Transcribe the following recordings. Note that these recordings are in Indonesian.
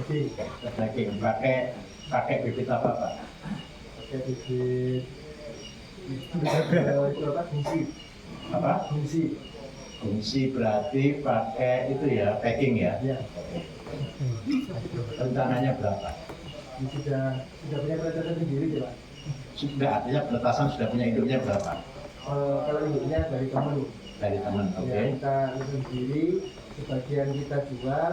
daging. Pakai bibit apa Pak? Pakai bibit itu apa? Fungsi. Apa? Fungsi. Fungsi berarti pakai itu ya, packing ya? Iya. Rencananya berapa? Ini sudah punya peraturan sendiri ya Pak? Sudah, artinya penetasan sudah punya induknya berapa? Kalau induknya dari teman. Dari teman, oke. Ya, kita sendiri, sebagian kita jual,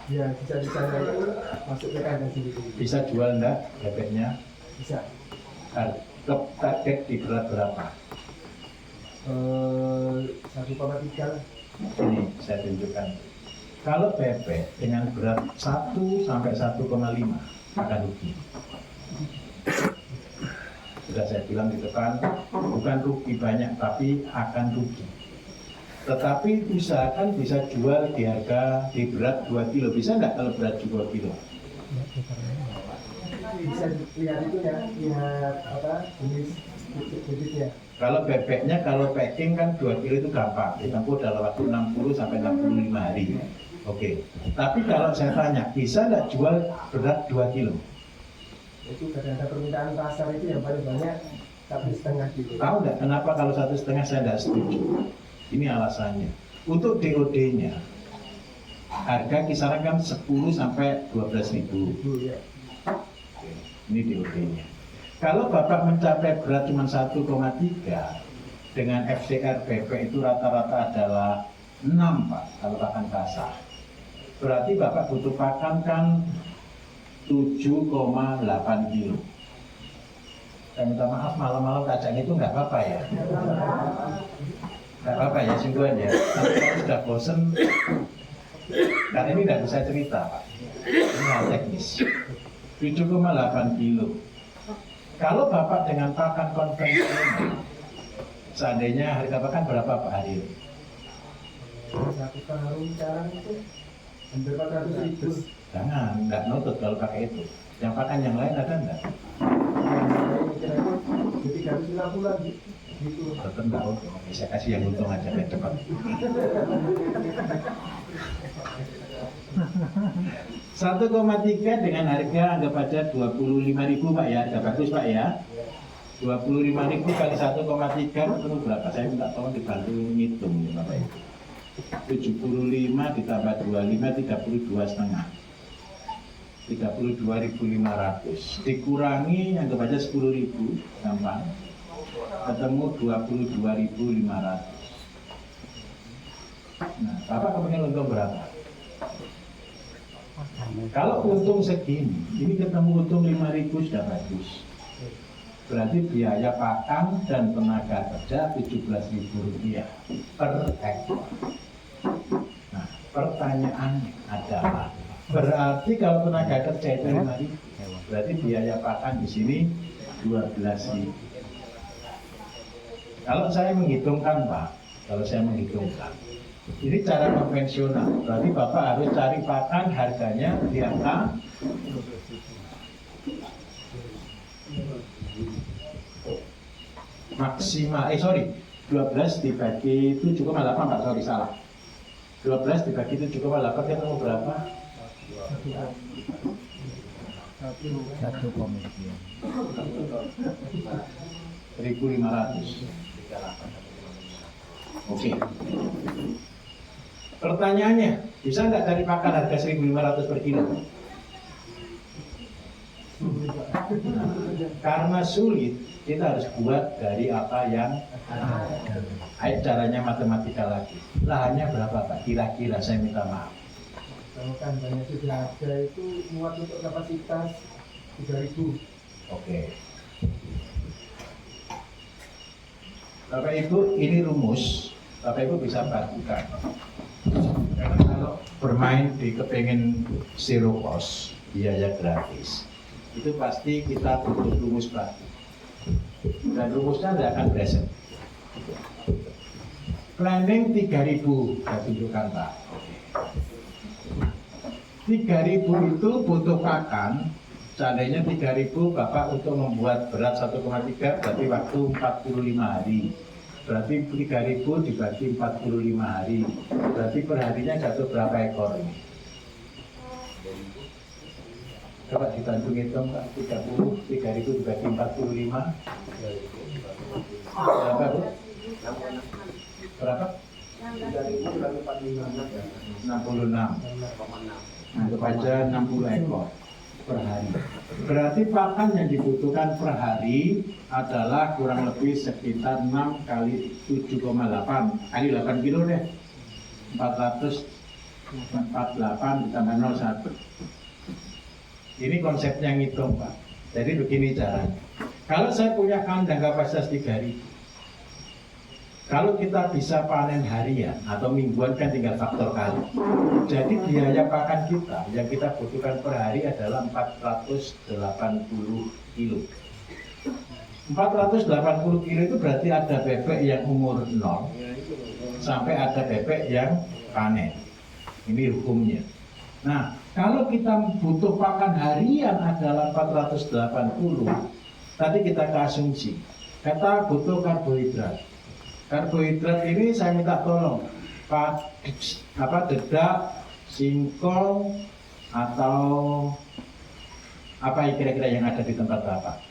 ya bisa-bisanya itu masuk ke kandang sendiri. Bisa jual enggak bebeknya? Bisa. Target di berat berapa? 1,3 lah. Ini saya tunjukkan. Kalau bebek dengan berat 1 sampai 1,5 akan rugi. Sudah saya bilang di depan, bukan rugi banyak, tapi akan rugi. Tetapi usahakan bisa jual di harga di berat 2 kilo. Bisa nggak kalau berat 2 kilo? Bisa lihat itu ya, lihat apa jenis bibitnya. Kalau bebeknya, kalau packing kan 2 kilo itu gampang, ditempuh dalam waktu 60 sampai 65 hari. Oke. Tapi kalau saya tanya, bisa nggak jual berat 2 kilo? Itu kadang ada permintaan pasar itu yang paling banyak 1,5 kilo. Tahu nggak kenapa kalau 1,5 saya nggak setuju? Ini alasannya. Untuk DOD-nya, harga kisaran kan 10 sampai 12 ribu. Ya. Ini DOD-nya. Kalau Bapak mencapai berat cuma 1,3 dengan FCR bebek itu rata-rata adalah 6 Pak, kalau pakan basah. Berarti Bapak butuh pakan kan 7,8 kilo. Saya minta maaf malam-malam kacang itu nggak apa-apa ya. Nggak apa-apa ya, singguhan ya. Tapi kalau sudah bosen, karena ini nggak bisa cerita Pak. Ini hal teknis. 7,8 kilo. Kalau Bapak dengan pakan konvensional, seandainya harga pakan berapa Pak Adil? Satu karung sekarang itu hampir 400 ribu. Jangan, nggak nutut kalau pakai itu. Yang pakan yang lain ada nggak? Jadi 350 lagi. Gitu. Tetap nggak untung. Saya kasih yang untung aja biar cepat. 1,3 dengan harga anggap aja 25.000 Pak ya, harga bagus Pak ya. 25.000 kali 1,3 ketemu berapa? Saya minta tolong dibantu ngitung ya Bapak Ibu. 75 ditambah 25, 32,5. 32.500 dikurangi anggap aja 10.000 gampang, ketemu 22.500. Nah, Bapak kepengen untung berapa? Kalau untung segini, ini ketemu untung 5.000 sudah bagus. Berarti biaya pakan dan tenaga kerja Rp17.000 per ekor. Nah, pertanyaannya adalah, berarti kalau tenaga kerja itu 5.000, berarti biaya pakan di sini 12.000. Kalau saya menghitungkan Pak, ini cara konvensional, berarti Bapak harus cari pakan harganya di angka maksimal, 12 dibagi 7,8 Pak, salah. 12 dibagi 7,8 ketemu berapa? 1,500. Oke. Pertanyaannya, bisa nggak cari pakan harga 1.500 per kilo? Karena sulit, kita harus buat dari apa yang ayo caranya matematika lagi. Lahannya berapa Pak? Kira-kira saya minta maaf. Kalau kandangnya sudah ada itu muat untuk kapasitas 3.000. Oke. Bapak Ibu, ini rumus. Bapak Ibu bisa bagikan. Karena kalau bermain di kepengen zero cost, biaya gratis, itu pasti kita butuh rumus baku. Dan rumusnya tidak akan bereset. Planning 3.000, saya tunjukkan Pak. 3.000 itu butuh pakan. Seandainya 3.000 Bapak untuk membuat berat 1,3 berarti waktu 45 hari. Berarti 3.000 dibagi 45 hari. Berarti perharinya jatuh berapa ekor ini? Coba dibantu hitung Pak, 30, 3.000 dibagi 45. Berapa Bu? Berapa? 66. Anggap aja 60 ekor per hari. Berarti pakan yang dibutuhkan per hari adalah kurang lebih sekitar 6 kali 7,8 kali 8 kilo deh. 448 ditambah 01. Ini konsepnya ngitung Pak. Jadi begini caranya. Kalau saya punya kandang kapasitas 3.000, kalau kita bisa panen harian atau mingguan kan tinggal faktor kali. Jadi biaya pakan kita yang kita butuhkan per hari adalah 480 kilo. 480 kilo itu berarti ada bebek yang umur 0 sampai ada bebek yang panen. Ini hukumnya. Nah, kalau kita butuh pakan harian adalah 480, tadi kita asumsi, kita butuh karbohidrat. Karbohidrat ini saya minta tolong, dedak, singkong, atau apa kira-kira yang ada di tempat Bapak?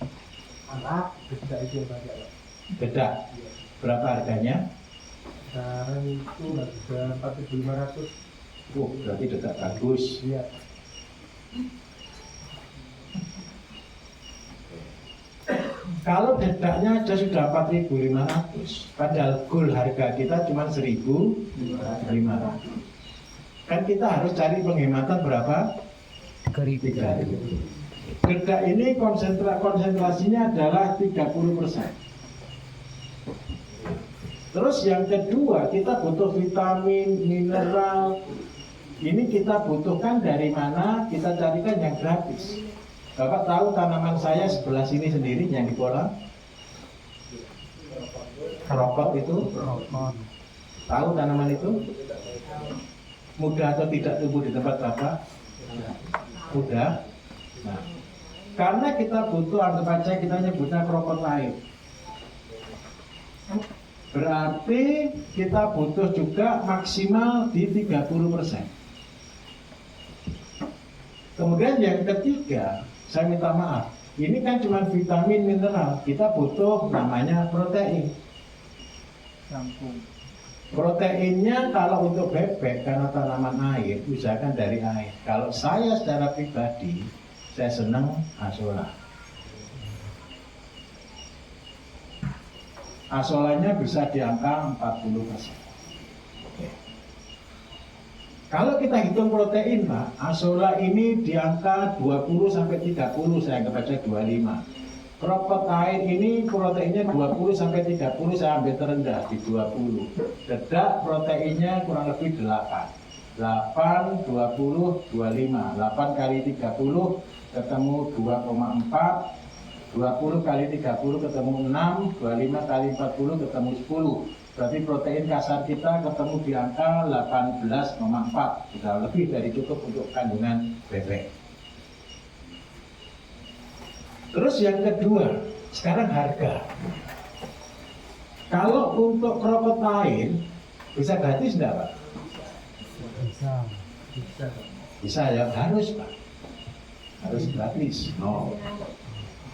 Anak, dedak itu yang banyak Pak. Dedak, berapa harganya? Sekarang itu harga 4.500. Berarti dedak bagus. Iya. Kalau dedaknya aja sudah 4.500, padahal goal harga kita cuma 1.500. Kan kita harus cari penghematan berapa? 3.000. Dedak ini konsentrasinya adalah 30%. Terus yang kedua, kita butuh vitamin, mineral. Ini kita butuhkan dari mana? Kita carikan yang gratis. Bapak tahu tanaman saya sebelah sini sendiri yang di kolam? Kerokot itu? Tahu tanaman itu? Mudah atau tidak tumbuh di tempat Bapak? Mudah. Nah, karena kita butuh, anggap aja kita nyebutnya krokotil. Berarti kita butuh juga maksimal di 30%. Kemudian yang ketiga, saya minta maaf, ini kan cuma vitamin mineral, kita butuh namanya protein. Proteinnya kalau untuk bebek karena tanaman air, usahakan dari air. Kalau saya secara pribadi, saya senang asola. Asolanya bisa di angka 40%. Kalau kita hitung protein Pak, asola ini di angka 20 sampai 30, saya anggap aja 25. Krokotil ini proteinnya 20 sampai 30, saya ambil terendah di 20. Dedak proteinnya kurang lebih 8. 8, 20, 25. 8 kali 30 ketemu 2,4. 20 kali 30 ketemu 6, 25 kali 40 ketemu 10. Berarti protein kasar kita ketemu di angka 18,4. Sudah lebih dari cukup untuk kandungan bebek. Terus yang kedua, sekarang harga. Kalau untuk krokotil bisa gratis enggak Pak? Bisa. Bisa ya, harus Pak. Harus gratis. No.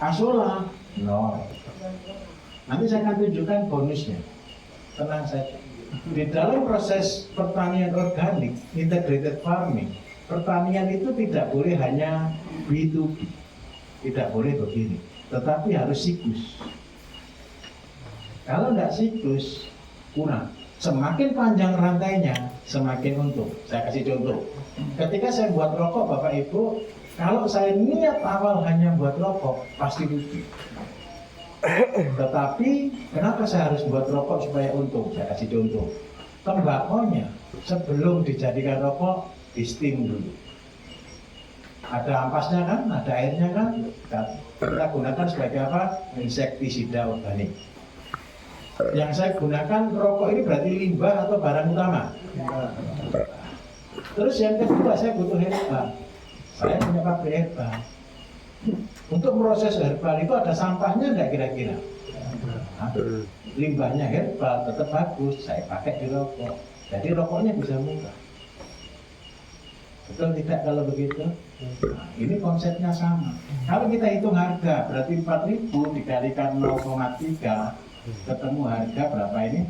Asola, no. Nanti saya akan tunjukkan bonusnya. Tenang saja. Di dalam proses pertanian organik, integrated farming, pertanian itu tidak boleh hanya B2B. Tidak boleh begini. Tetapi harus siklus. Kalau tidak siklus, kurang. Semakin panjang rantainya, semakin untung. Saya kasih contoh. Ketika saya buat rokok, Bapak Ibu, kalau saya niat awal hanya buat rokok, pasti rugi. Tetapi kenapa saya harus buat rokok supaya untung? Saya kasih contoh. Tembakonya sebelum dijadikan rokok, di steam dulu. Ada ampasnya kan, ada airnya kan. Kita gunakan sebagai apa? Insektisida organik. Yang saya gunakan rokok ini berarti limbah atau barang utama. Terus yang kedua, saya butuh herba. Saya punya pabrik herba. Untuk proses herbal itu ada sampahnya enggak kira-kira? Nah, limbahnya herbal tetap bagus, saya pakai di rokok. Jadi rokoknya bisa murah. Betul tidak kalau begitu? Nah, ini konsepnya sama. Kalau kita hitung harga, berarti 4.000 dikalikan 0,3, ketemu harga berapa ini?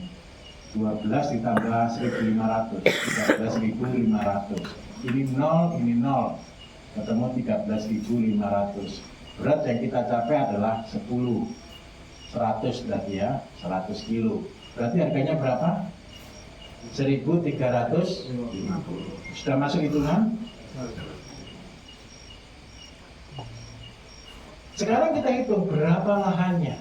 12 ditambah 1.500, 13.500. Ini 0, ketemu 13.500. Berat yang kita capai adalah 10, 100 berarti ya, 100 kilo. Berarti harganya berapa? 1.350. Sudah masuk hitungan? Sekarang kita hitung berapa lahannya.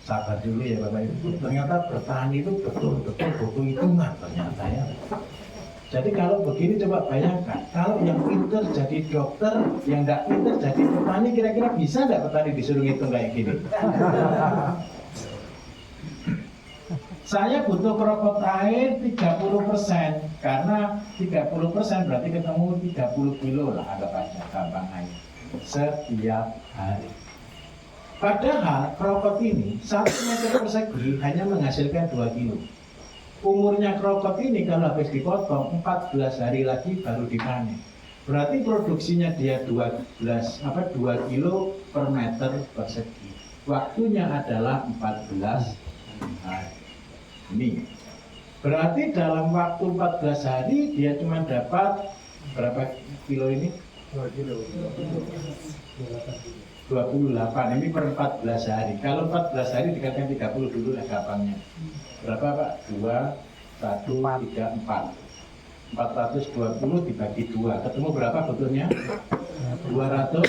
Sabar dulu ya Bapak Ibu. Ternyata bertani itu betul-betul butuh hitungan ternyata ya. Jadi kalau begini coba bayangkan, kalau yang pinter jadi dokter, yang tidak pinter jadi petani, kira-kira bisa nggak petani disuruh hitung kayak gini? Saya butuh krokot air 30%, karena 30% berarti ketemu 30 kilo lah, anggap aja gampang aja, setiap hari. Padahal krokot ini 1 meter persegi hanya menghasilkan 2 kilo. Umurnya krokot ini kalau habis dipotong 14 hari lagi baru dipanen. Berarti produksinya dia 2 kilo per meter persegi. Waktunya adalah 14 hari. Ini berarti dalam waktu 14 hari dia cuma dapat berapa kilo ini? 2 kilo. 28, ini per 14 hari. Kalau 14 hari dikatakan 30 dulu lah gampangnya. Berapa Pak? 2, 1, 3, 4. 420 dibagi 2. Ketemu berapa betulnya? 200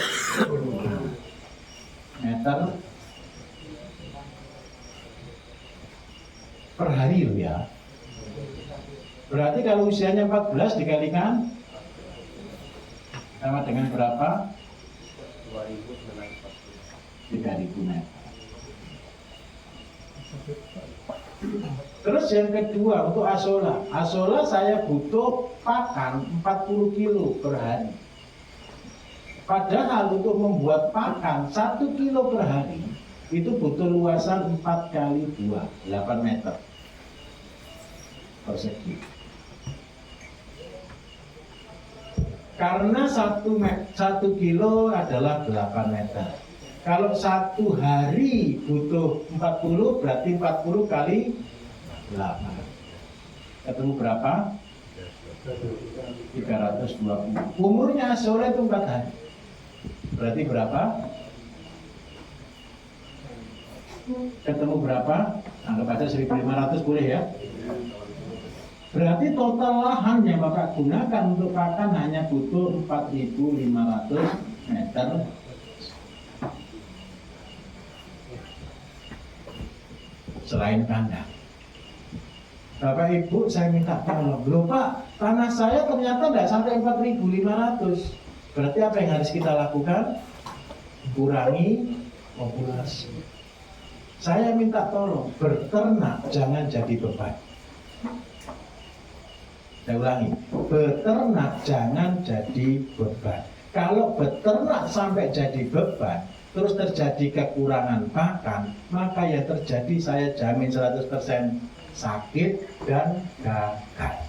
meter per hari loh ya. Berarti kalau usianya 14 dikalikan sama dengan berapa? 3.000 meter. Terus yang kedua untuk asola. Asola saya butuh pakan 40 kilo per hari. Padahal untuk membuat pakan 1 kilo per hari itu butuh luasan 4 kali 2, 8 meter persegi. Karena 1 kilo adalah 8 meter. Kalau 1 hari butuh 40, berarti 40 kali 8. Ketemu berapa? 320. Umurnya asola itu 4 hari. Berarti berapa? Ketemu berapa? Anggap aja 1.500 boleh ya? Berarti total lahan yang Bapak gunakan untuk pakan hanya butuh 4.500 meter. Selain kandang. Bapak Ibu saya minta tolong. Loh Pak, tanah saya ternyata tidak sampai 4.500. Berarti apa yang harus kita lakukan? Kurangi populasi. Saya minta tolong, berternak jangan jadi beban. Saya ulangi, beternak jangan jadi beban. Kalau beternak sampai jadi beban, terus terjadi kekurangan pakan, maka yang terjadi saya jamin 100% sakit dan gagal.